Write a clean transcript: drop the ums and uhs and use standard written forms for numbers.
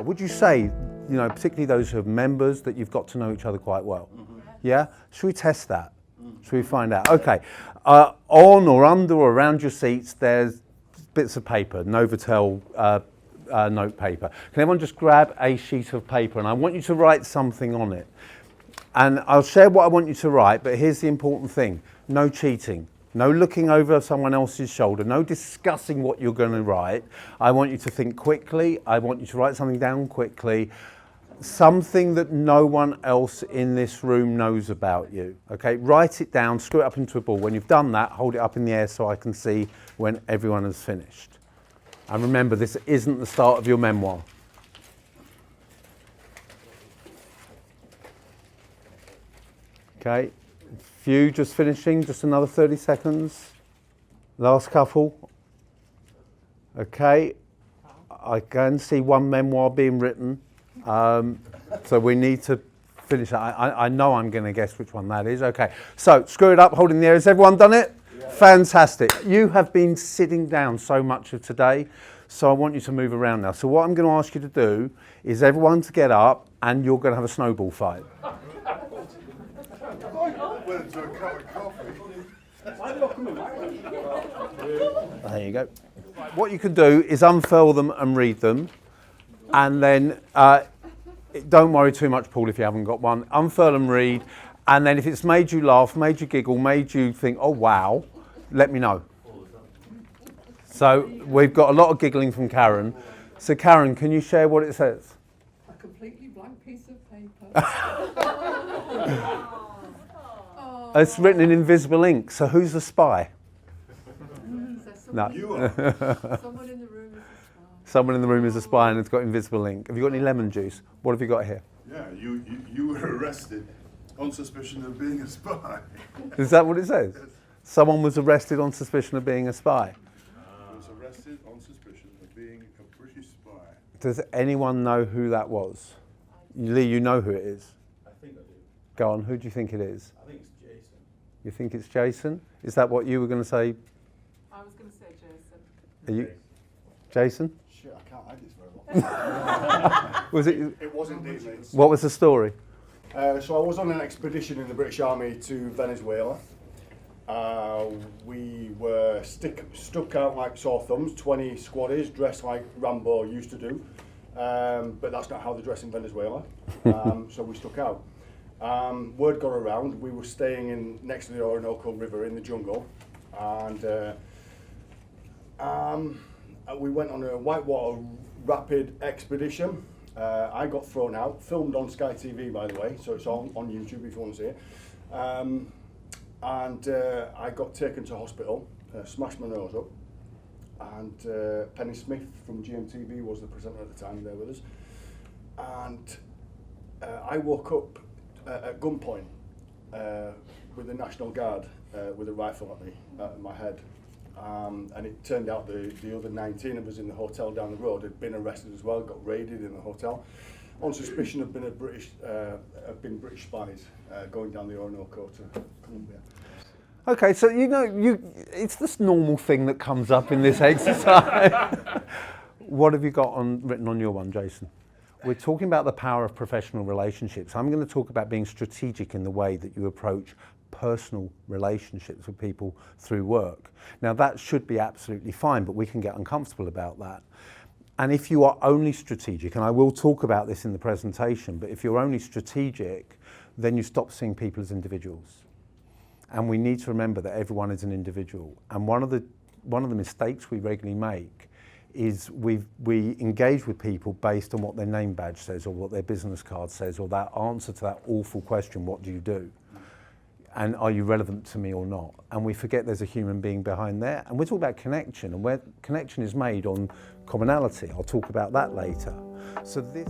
would you say, particularly those who are members, that you've got to know each other quite well? Mm-hmm. Yeah? Should we test that? Should we find out? Okay. On or under or around your seats, there's bits of paper, Novotel note paper. Can everyone just grab a sheet of paper, and I want you to write something on it. And I'll share what I want you to write, but here's the important thing. No cheating. No looking over someone else's shoulder. No discussing what you're going to write. I want you to think quickly. I want you to write something down quickly. Something that no one else in this room knows about you. Okay, write it down, screw it up into a ball. When you've done that, hold it up in the air so I can see when everyone has finished. And remember, this isn't the start of your memoir. Okay, few just finishing, just another 30 seconds. Last couple. Okay, I can see one memoir being written. So we need to finish that. I know I'm going to guess which one that is. Okay, so screw it up, hold it in the air. Has everyone done it? Yeah. Fantastic. You have been sitting down so much of today, so I want you to move around now. So what I'm going to ask you to do is everyone to get up, and you're going to have a snowball fight. There you go. What you can do is unfurl them and read them, and then don't worry too much, Paul, if you haven't got one. Unfurl and read, and then if it's made you laugh, made you giggle, made you think, oh wow, let me know. So we've got a lot of giggling from Karen. So Karen, can you share what it says? A completely blank piece of paper. It's written in invisible ink. So who's the spy? No. You are. Someone in the room is a spy. Someone in the room is a spy and it's got invisible ink. Have you got any lemon juice? What have you got here? Yeah, you were arrested on suspicion of being a spy. Is that what it says? Yes. Someone was arrested on suspicion of being a spy. Was arrested on suspicion of being a British spy. Does anyone know who that was? Lee, you know who it is? I think I do. Go on, who do you think it is? I think it's Jason. You think it's Jason? Is that what you were going to say? I was going to say Jason. Are you, Jason? Shit, I can't hide this very well. Was it? It was indeed me. What was the story? So I was on an expedition in the British Army to Venezuela. We were stuck out like sore thumbs, 20 squaddies dressed like Rambo used to do. But that's not how they dress in Venezuela. So we stuck out. Word got around, we were staying next to the Orinoco River in the jungle. And we went on a whitewater rapid expedition. I got thrown out, filmed on Sky TV by the way, so it's on YouTube if you want to see it. And I got taken to hospital, smashed my nose up, and Penny Smith from GMTV was the presenter at the time there with us. And I woke up at gunpoint with the National Guard with a rifle at me, at my head. And it turned out the other 19 of us in the hotel down the road had been arrested as well, got raided in the hotel, on suspicion of being British spies going down the Orinoco to Colombia. Okay, so it's this normal thing that comes up in this exercise. What have you got written on your one, Jason? We're talking about the power of professional relationships. I'm going to talk about being strategic in the way that you approach personal relationships with people through work. Now that should be absolutely fine, but we can get uncomfortable about that. And if you are only strategic, and I will talk about this in the presentation, but if you're only strategic, then you stop seeing people as individuals. And we need to remember that everyone is an individual. And one of the mistakes we regularly make is we engage with people based on what their name badge says or what their business card says or that answer to that awful question, what do you do? And are you relevant to me or not? And we forget there's a human being behind there. And we're talking about connection, and where connection is made on commonality. I'll talk about that later. So this.